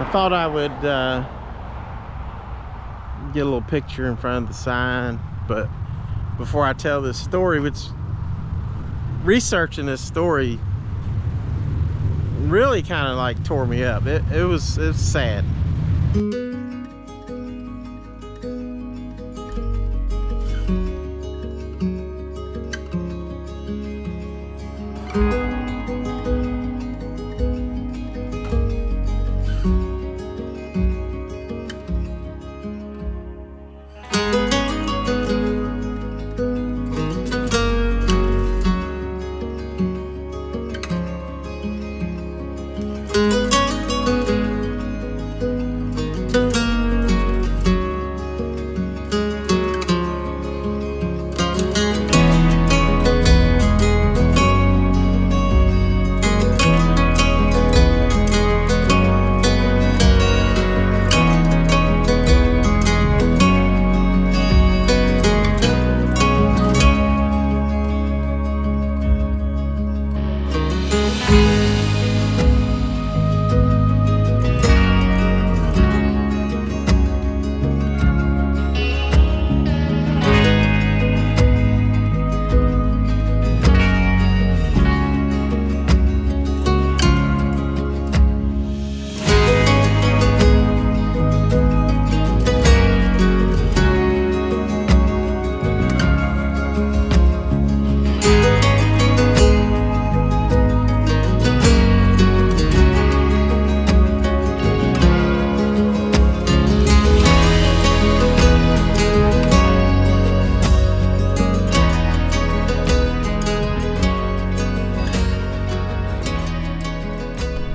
I thought I would get a little picture in front of the sign, but before I tell this story, which researching this story really kind of like tore me up. It was sad.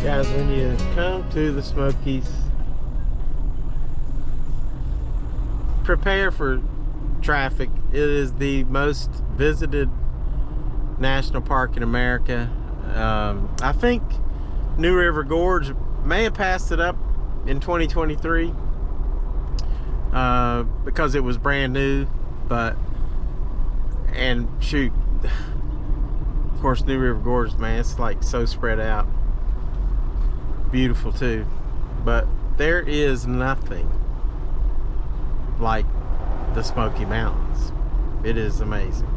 Guys, when you come to the Smokies, prepare for traffic. It is the most visited national park in America. I think New River Gorge may have passed it up in 2023 because it was brand new, and shoot, of course New River Gorge, man, it's like so spread out. Beautiful too, but there is nothing like the Smoky Mountains. It is amazing.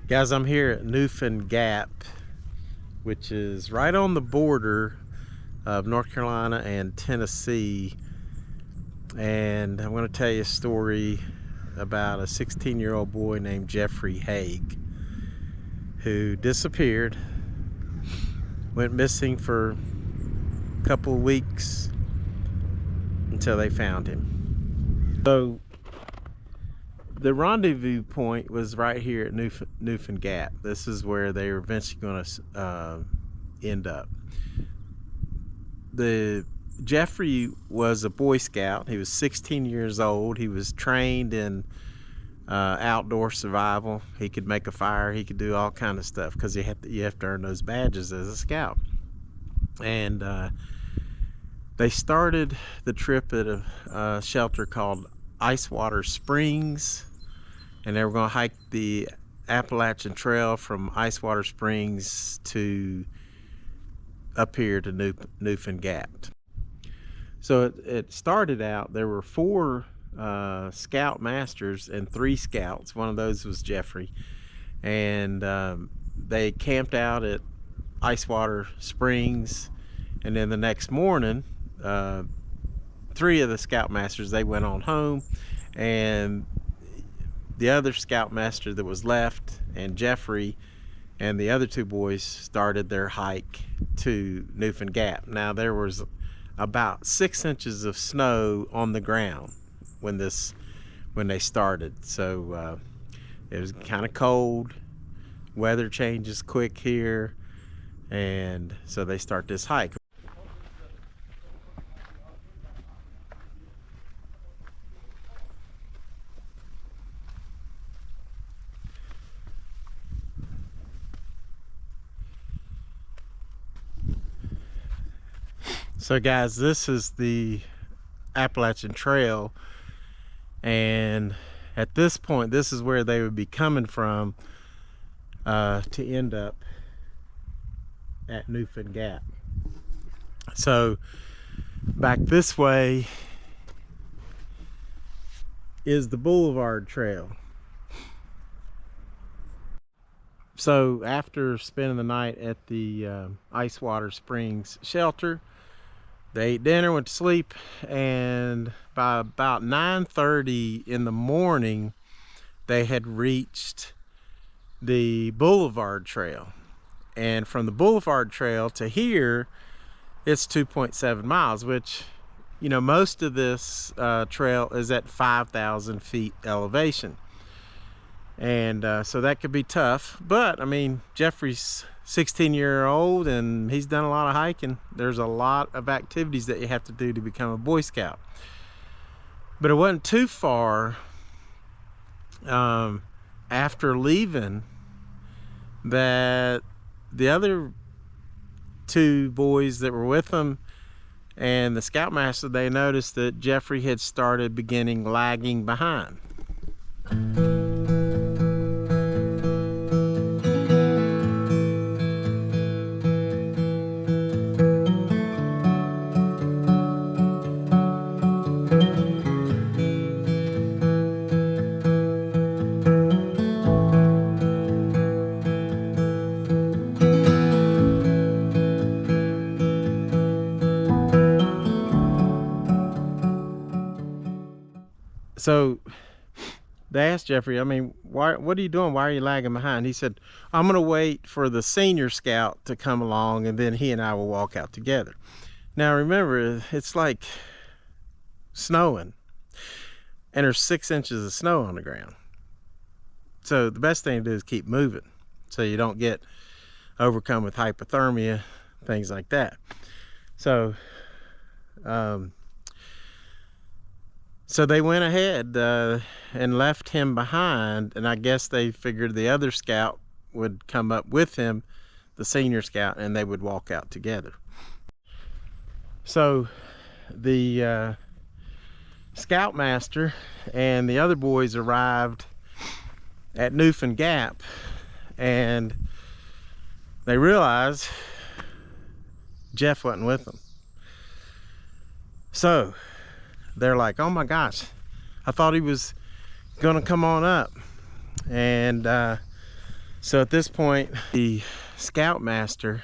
Guys, I'm here at Newfound Gap, which is right on the border of North Carolina and Tennessee. And I'm going to tell you a story about a 16-year-old boy named Geoffrey Hague who disappeared Went missing for a couple of weeks until they found him. So the rendezvous point was right here at Newfound Gap. This is where they were eventually going to end up. Geoffrey was a Boy Scout. He was 16 years old. He was trained in outdoor survival. He could make a fire. He could do all kind of stuff because you have to earn those badges as a scout. And they started the trip at a shelter called Icewater Springs, and they were going to hike the Appalachian Trail from Icewater Springs to up here to Newfound Gap. So it started out, there were 4 scout masters and 3 scouts. One of those was Geoffrey, and they camped out at Icewater Springs, and then the next morning 3 of the scoutmasters, they went on home, and the other scoutmaster that was left and Geoffrey and the other 2 boys started their hike to Newfound Gap. Now there was about 6 inches of snow on the ground when they started, so it was kind of cold. Weather changes quick here, and so they start this hike. So guys, this is the Appalachian Trail, and at this point this is where they would be coming from to end up at Newfound Gap. So back this way is the Boulevard Trail. So after spending the night at the Icewater Springs shelter, they ate dinner, went to sleep, and by about 9:30 in the morning, they had reached the Boulevard Trail. And from the Boulevard Trail to here, it's 2.7 miles, which, you know, most of this trail is at 5,000 feet elevation. And so that could be tough. But, I mean, Geoffrey's 16-year-old and he's done a lot of hiking. There's a lot of activities that you have to do to become a Boy Scout. But it wasn't too far after leaving that the other 2 boys that were with them and the scoutmaster, they noticed that Geoffrey had started lagging behind. So they asked Geoffrey, I mean, what are you doing? Why are you lagging behind? He said, I'm going to wait for the senior scout to come along, and then he and I will walk out together. Now remember, it's like snowing, and there's 6 inches of snow on the ground. So the best thing to do is keep moving so you don't get overcome with hypothermia, things like that. So so they went ahead and left him behind, and I guess they figured the other scout would come up with him, the senior scout, and they would walk out together. So the scoutmaster and the other boys arrived at Newfound Gap, and they realized Geoff wasn't with them. So they're like, oh my gosh, I thought he was gonna come on up. And so at this point, the scoutmaster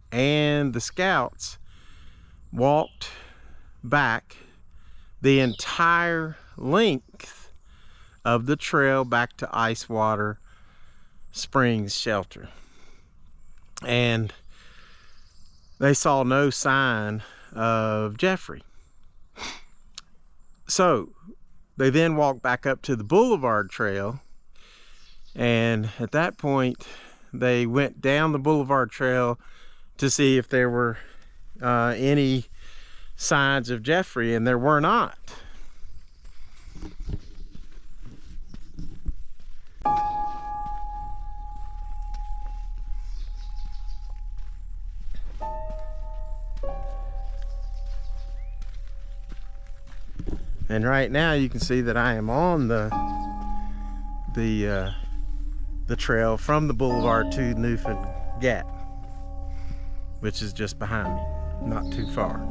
and the scouts walked back the entire length of the trail back to Icewater Springs shelter. And they saw no sign of Geoffrey. So they then walked back up to the Boulevard Trail, and at that point they went down the Boulevard Trail to see if there were any signs of Geoffrey, and there were not. And right now you can see that I am on the trail from the boulevard to Newfound Gap, which is just behind me, not too far.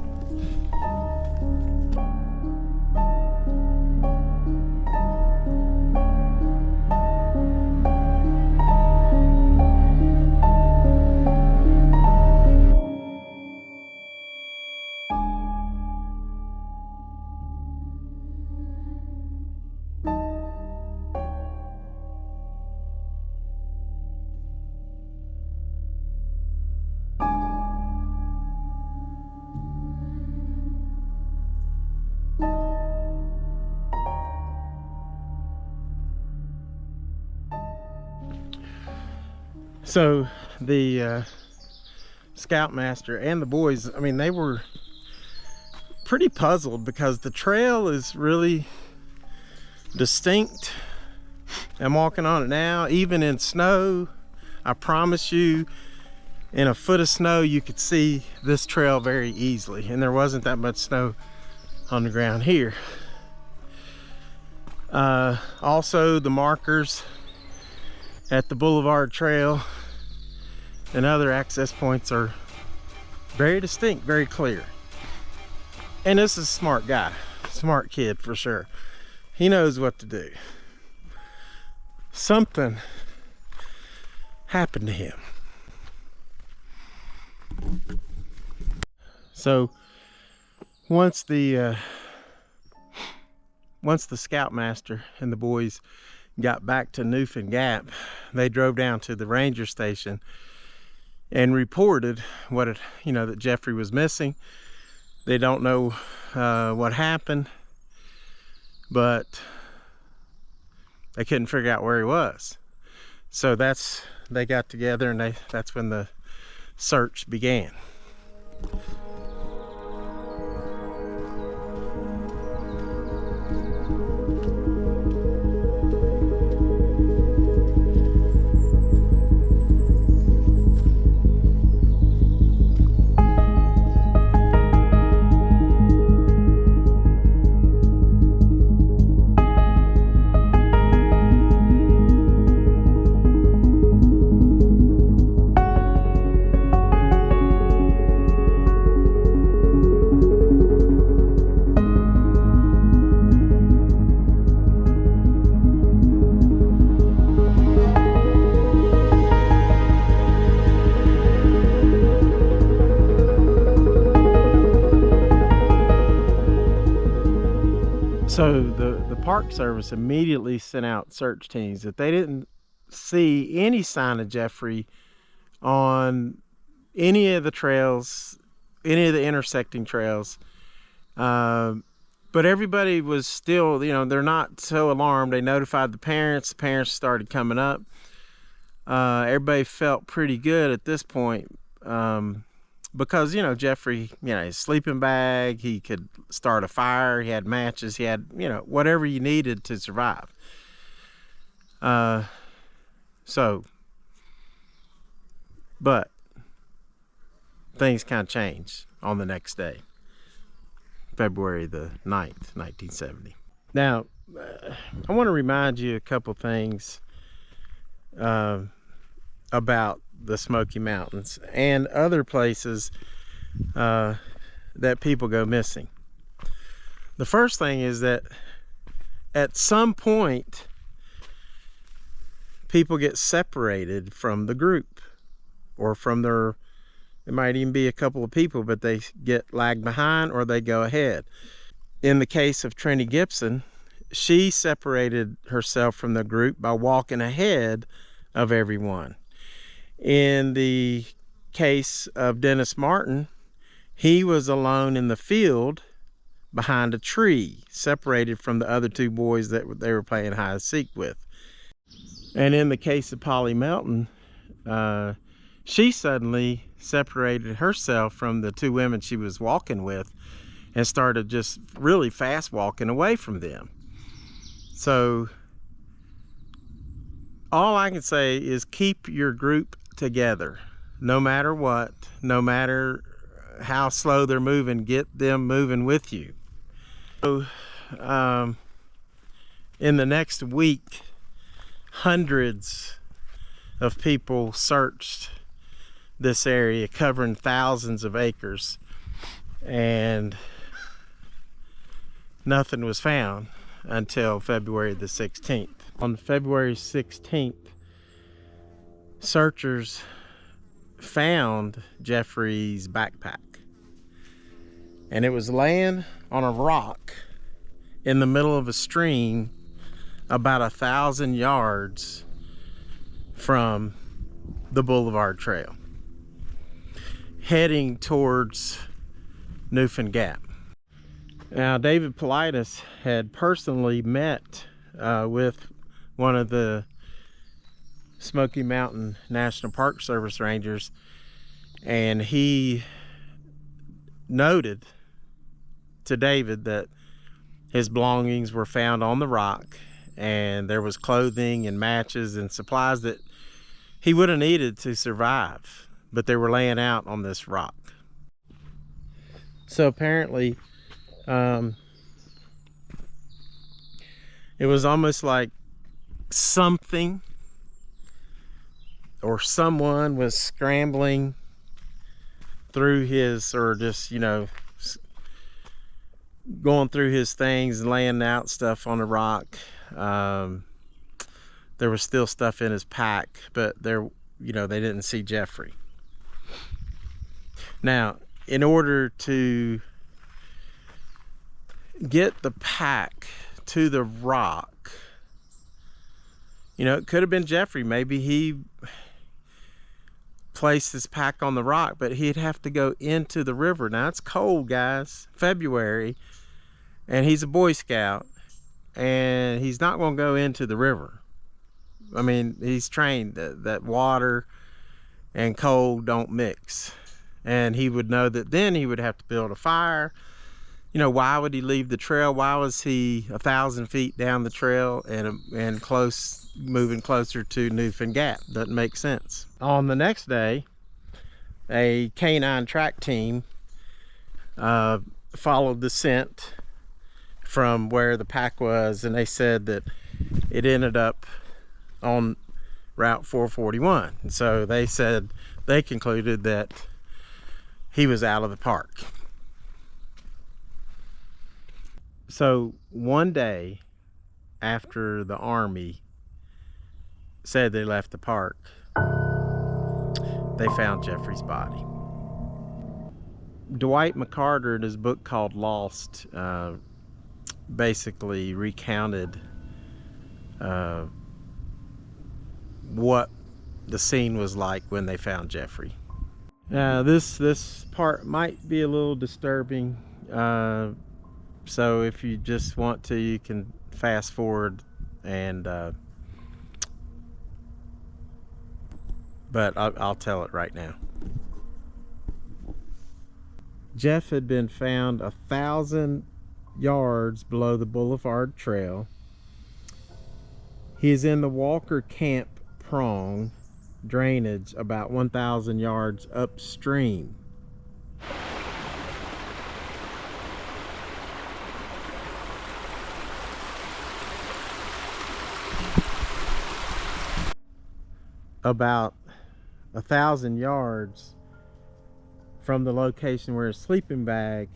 So the Scoutmaster and the boys, I mean, they were pretty puzzled because the trail is really distinct. I'm walking on it now, even in snow. I promise you, in a foot of snow, you could see this trail very easily, and there wasn't that much snow on the ground here. Also, the markers at the Boulevard Trail and other access points are very distinct, very clear. And this is a smart guy, smart kid for sure. He knows what to do. Something happened to him. So once the Scoutmaster and the boys got back to Newfound Gap, they drove down to the ranger station and reported that Geoffrey was missing. They don't know what happened, but they couldn't figure out where he was. So they got together, and that's when the search began. So the Park Service immediately sent out search teams. If they didn't see any sign of Geoffrey on any of the trails, any of the intersecting trails, but everybody was still, they're not so alarmed. They notified the parents started coming up. Everybody felt pretty good at this point, because Geoffrey, his sleeping bag, he could start a fire, he had matches, he had whatever you needed to survive. But things kind of changed on the next day, February the 9th, 1970. Now, I want to remind you a couple things about the Smoky Mountains and other places that people go missing. The first thing is that at some point people get separated from the group, or from it might even be a couple of people, but they get lagged behind or they go ahead. In the case of Trini Gibson, she separated herself from the group by walking ahead of everyone. In the case of Dennis Martin, he was alone in the field behind a tree, separated from the other two boys that they were playing hide and seek with. And in the case of Polly Melton, she suddenly separated herself from the two women she was walking with and started just really fast walking away from them. So all I can say is keep your group together, no matter what, no matter how slow they're moving, get them moving with you. So in the next week, hundreds of people searched this area, covering thousands of acres, and nothing was found until February the 16th. On February 16th, searchers found Geoffrey's backpack, and it was laying on a rock in the middle of a stream about 1,000 yards from the Boulevard Trail, heading towards Newfound Gap. Now, David Politis had personally met with one of the Smoky Mountain National Park Service rangers, and he noted to David that his belongings were found on the rock, and there was clothing and matches and supplies that he would have needed to survive, but they were laying out on this rock. So apparently it was almost like something or someone was scrambling through his, or just, you know, going through his things and laying out stuff on the rock. There was still stuff in his pack, but there, you know, they didn't see Geoffrey. Now, in order to get the pack to the rock, you know, it could have been Geoffrey. Maybe he placed his pack on the rock, but he'd have to go into the river. Now, it's cold, guys, February, and he's a Boy Scout, and he's not going to go into the river. I mean, he's trained that water and cold don't mix, and he would know that then he would have to build a fire. You know, why would he leave the trail? Why was he 1,000 feet down the trail and close, moving closer to Newfound Gap? Doesn't make sense. On the next day, a canine track team followed the scent from where the pack was, and they said that it ended up on Route 441. And so they said, they concluded that he was out of the park. So one day after the Army said they left the park, they found Geoffrey's body. Dwight McCarter, in his book called Lost, basically recounted what the scene was like when they found Geoffrey. This part might be a little disturbing, so if you just want to, you can fast forward, and but I'll tell it right now. Geoff had been found 1,000 yards below the Boulevard Trail. He is in the Walker Camp Prong drainage about 1,000 yards upstream. About 1,000 yards from the location where his sleeping bag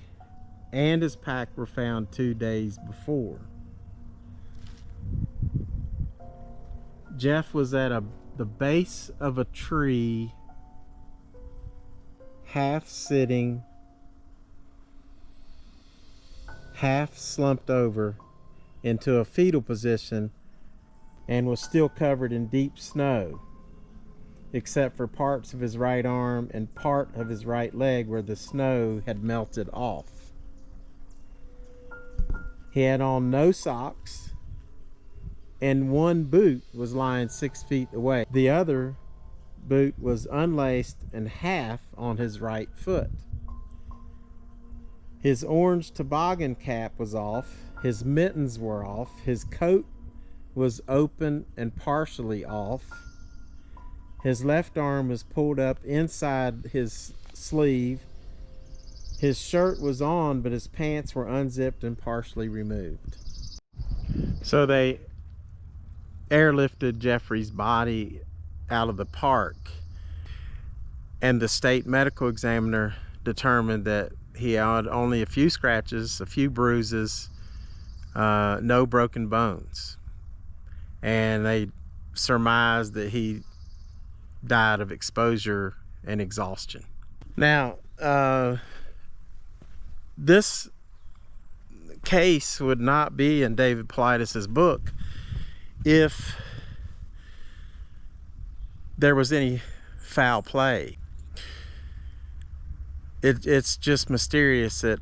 and his pack were found 2 days before. Geoff was at the base of a tree, half sitting, half slumped over into a fetal position, and was still covered in deep snow. except for parts of his right arm and part of his right leg where the snow had melted off. He had on no socks, and one boot was lying 6 feet away. The other boot was unlaced and half on his right foot. His orange toboggan cap was off, his mittens were off, his coat was open and partially off. His left arm was pulled up inside his sleeve. His shirt was on, but his pants were unzipped and partially removed. So they airlifted Geoffrey's body out of the park, and the state medical examiner determined that he had only a few scratches, a few bruises, no broken bones, and they surmised that he died of exposure and exhaustion. Now, this case would not be in David Paulides' book if there was any foul play. It's just mysterious that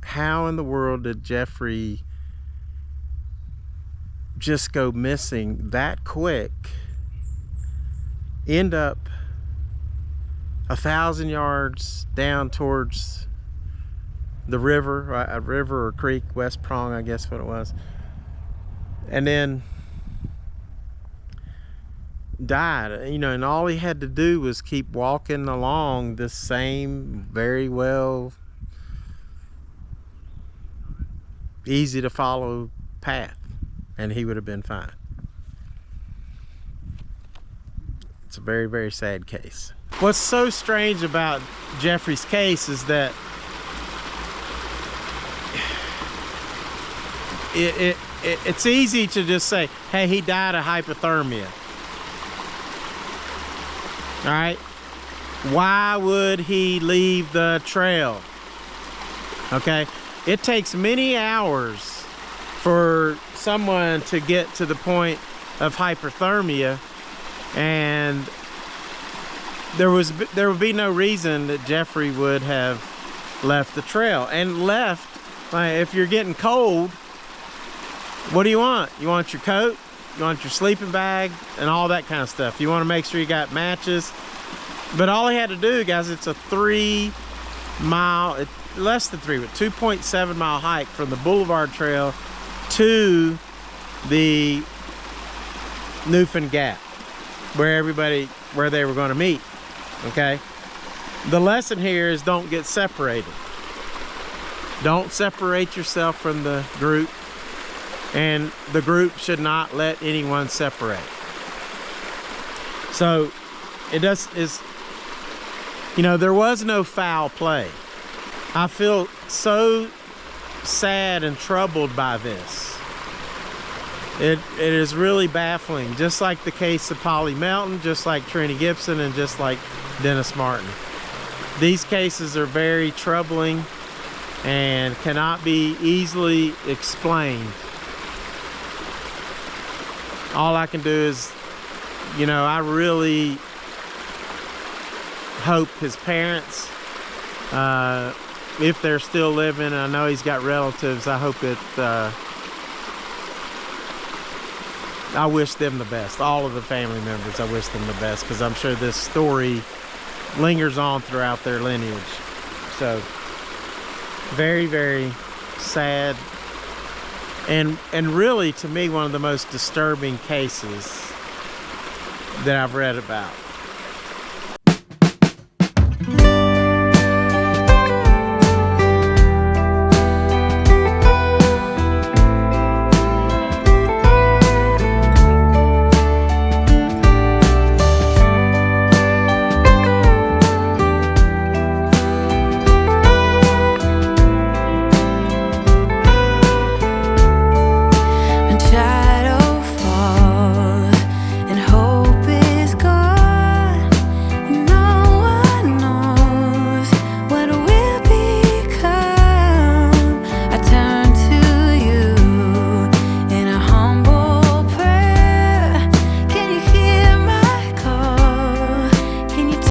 how in the world did Geoffrey just go missing that quick, end up 1,000 yards down towards the river, a river or creek, West Prong, I guess what it was, and then died, you know, and all he had to do was keep walking along this same very well easy to follow path, and he would have been fine. It's a very, very sad case. What's so strange about Geoffrey's case is that it's easy to just say, hey, he died of hypothermia. All right, why would he leave the trail? Okay, it takes many hours for someone to get to the point of hypothermia, and there would be no reason that Geoffrey would have left the trail. And left, if you're getting cold, what do you want? You want your coat, you want your sleeping bag, and all that kind of stuff. You want to make sure you got matches. But all he had to do, guys, it's a 3 mile, less than 3, but 2.7 mile hike from the Boulevard Trail to the Newfound Gap, where they were going to meet. Okay, the lesson here is don't get separated. Don't separate yourself from the group, and the group should not let anyone separate. So you know, there was no foul play. I feel so sad and troubled by this. It is really baffling, just like the case of Polly Melton, just like Trini Gibson, and just like Dennis Martin. These cases are very troubling and cannot be easily explained. All I can do is, you know, I really hope his parents, if they're still living, I know he's got relatives, I hope I wish them the best. All of the family members, I wish them the best, because I'm sure this story lingers on throughout their lineage. So very, very sad, and really, to me, one of the most disturbing cases that I've read about.